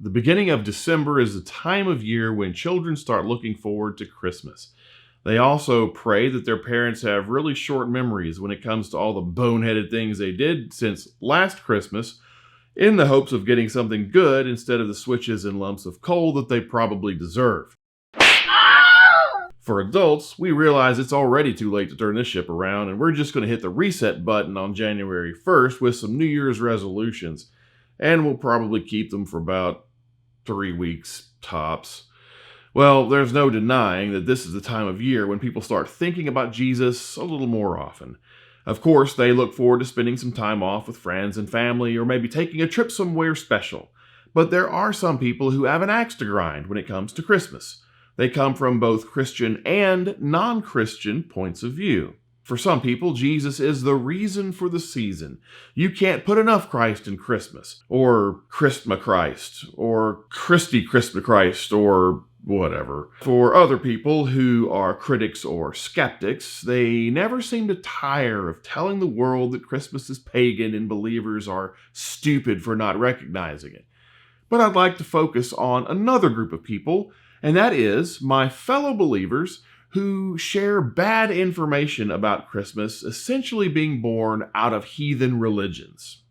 The beginning of December is the time of year when children start looking forward to Christmas. They also pray that their parents have really short memories when it comes to all the boneheaded things they did since last Christmas, in the hopes of getting something good instead of the switches and lumps of coal that they probably deserve. For adults, we realize it's already too late to turn this ship around, and we're just going to hit the reset button on January 1st with some New Year's resolutions. And we'll probably keep them for about 3 weeks tops. Well, there's no denying that this is the time of year when people start thinking about Jesus a little more often. Of course, they look forward to spending some time off with friends and family, or maybe taking a trip somewhere special. But there are some people who have an axe to grind when it comes to Christmas. They come from both Christian and non-Christian points of view. For some people, Jesus is the reason for the season. You can't put enough Christ in Christmas, or Christmas Christ, or Christy Christmas Christ, or whatever. For other people who are critics or skeptics, they never seem to tire of telling the world that Christmas is pagan and believers are stupid for not recognizing it. But I'd like to focus on another group of people, and that is my fellow believers who share bad information about Christmas essentially being born out of heathen religions.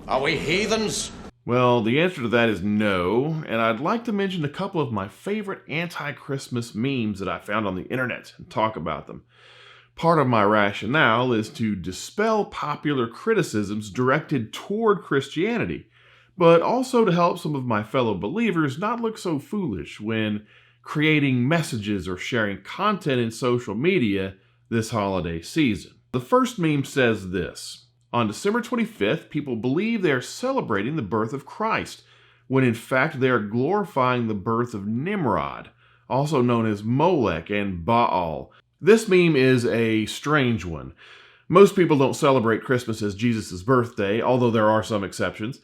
Are we heathens? Well, the answer to that is no, and I'd like to mention a couple of my favorite anti-Christmas memes that I found on the internet and talk about them. Part of my rationale is to dispel popular criticisms directed toward Christianity, but also to help some of my fellow believers not look so foolish when creating messages or sharing content in social media this holiday season. The first meme says this: on December 25th, people believe they are celebrating the birth of Christ, when in fact they are glorifying the birth of Nimrod, also known as Moloch and Baal. This meme is a strange one. Most people don't celebrate Christmas as Jesus' birthday, although there are some exceptions.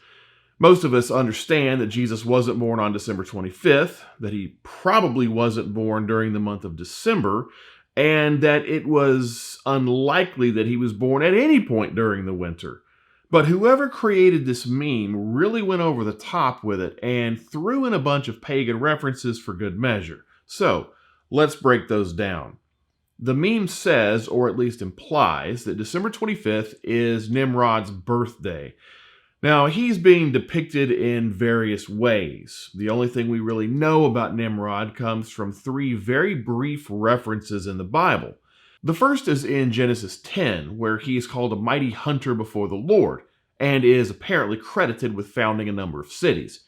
Most of us understand that Jesus wasn't born on December 25th, that he probably wasn't born during the month of December, and that it was unlikely that he was born at any point during the winter. But whoever created this meme really went over the top with it and threw in a bunch of pagan references for good measure. So, let's break those down. The meme says, or at least implies, that December 25th is Nimrod's birthday. Now, he's being depicted in various ways. The only thing we really know about Nimrod comes from 3 very brief references in the Bible. The first is in Genesis 10, where he is called a mighty hunter before the Lord, and is apparently credited with founding a number of cities.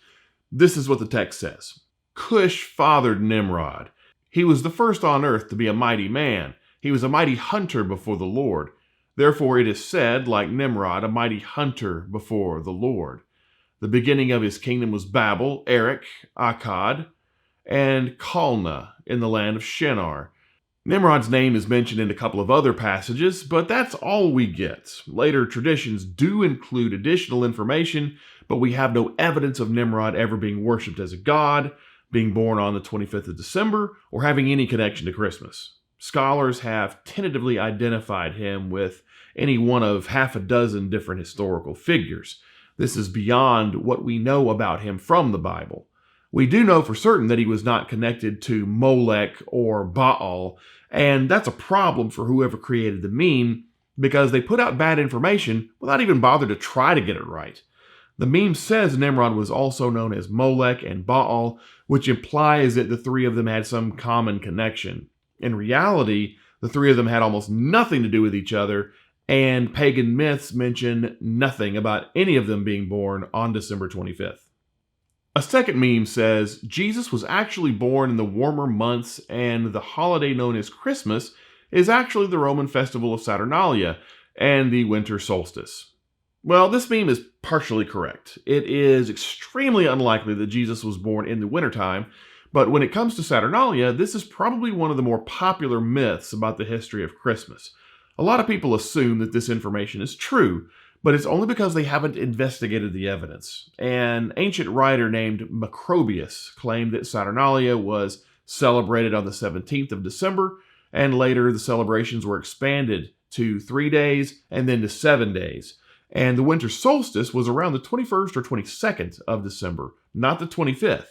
This is what the text says: Cush fathered Nimrod. He was the first on earth to be a mighty man. He was a mighty hunter before the Lord. Therefore it is said, like Nimrod, a mighty hunter before the Lord. The beginning of his kingdom was Babel, Erech, Akkad, and Calneh in the land of Shinar. Nimrod's name is mentioned in a couple of other passages, but that's all we get. Later traditions do include additional information, but we have no evidence of Nimrod ever being worshipped as a god, being born on the 25th of December, or having any connection to Christmas. Scholars have tentatively identified him with any one of half a dozen different historical figures. This is beyond what we know about him from the Bible. We do know for certain that he was not connected to Molech or Baal, and that's a problem for whoever created the meme, because they put out bad information without even bothering to try to get it right. The meme says Nimrod was also known as Molech and Baal, which implies that the 3 of them had some common connection. In reality, the 3 of them had almost nothing to do with each other, and pagan myths mention nothing about any of them being born on December 25th. A second meme says Jesus was actually born in the warmer months, and the holiday known as Christmas is actually the Roman festival of Saturnalia and the winter solstice. Well, this meme is partially correct. It is extremely unlikely that Jesus was born in the wintertime, but when it comes to Saturnalia, this is probably one of the more popular myths about the history of Christmas. A lot of people assume that this information is true, but it's only because they haven't investigated the evidence. An ancient writer named Macrobius claimed that Saturnalia was celebrated on the 17th of December, and later the celebrations were expanded to 3 days and then to 7 days. And the winter solstice was around the 21st or 22nd of December, not the 25th.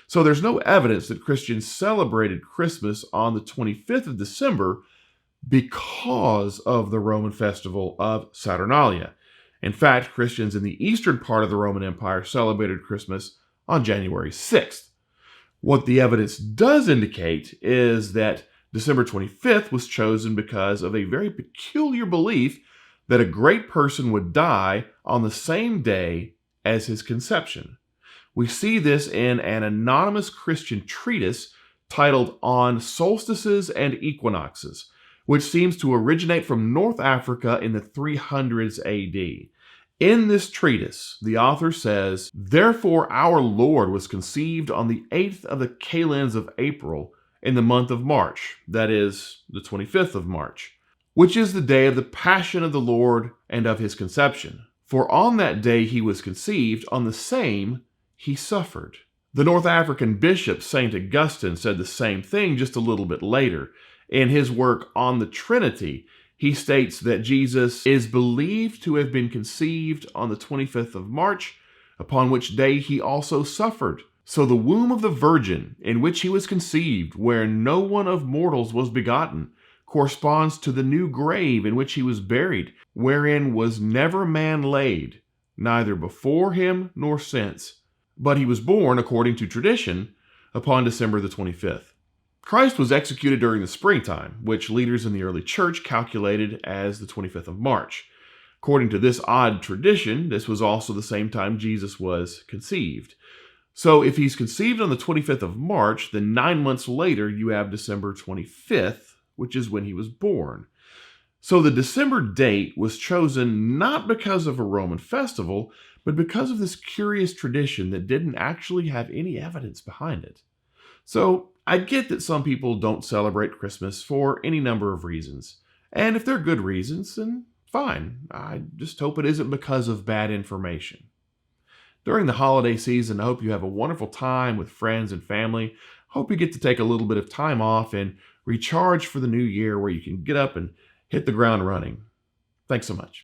So there's no evidence that Christians celebrated Christmas on the 25th of December because of the Roman festival of Saturnalia. In fact, Christians in the eastern part of the Roman Empire celebrated Christmas on January 6th. What the evidence does indicate is that December 25th was chosen because of a very peculiar belief that a great person would die on the same day as his conception. We see this in an anonymous Christian treatise titled On Solstices and Equinoxes, which seems to originate from North Africa in the 300s AD. In this treatise, the author says, "Therefore our Lord was conceived on the 8th of the calends of April in the month of March," that is, the 25th of March, "which is the day of the passion of the Lord and of his conception. For on that day he was conceived, on the same he suffered." The North African bishop St. Augustine said the same thing just a little bit later. In his work On the Trinity, he states that Jesus is believed to have been conceived on the 25th of March, upon which day he also suffered. So the womb of the Virgin, in which he was conceived, where no one of mortals was begotten, corresponds to the new grave in which he was buried, wherein was never man laid, neither before him nor since. But he was born, according to tradition, upon December the 25th. Christ was executed during the springtime, which leaders in the early church calculated as the 25th of March. According to this odd tradition, this was also the same time Jesus was conceived. So if he's conceived on the 25th of March, then 9 months later you have December 25th, which is when he was born. So the December date was chosen not because of a Roman festival, but because of this curious tradition that didn't actually have any evidence behind it. So I get that some people don't celebrate Christmas for any number of reasons. And if they're good reasons, then fine. I just hope it isn't because of bad information. During the holiday season, I hope you have a wonderful time with friends and family. Hope you get to take a little bit of time off and recharge for the new year where you can get up and hit the ground running. Thanks so much.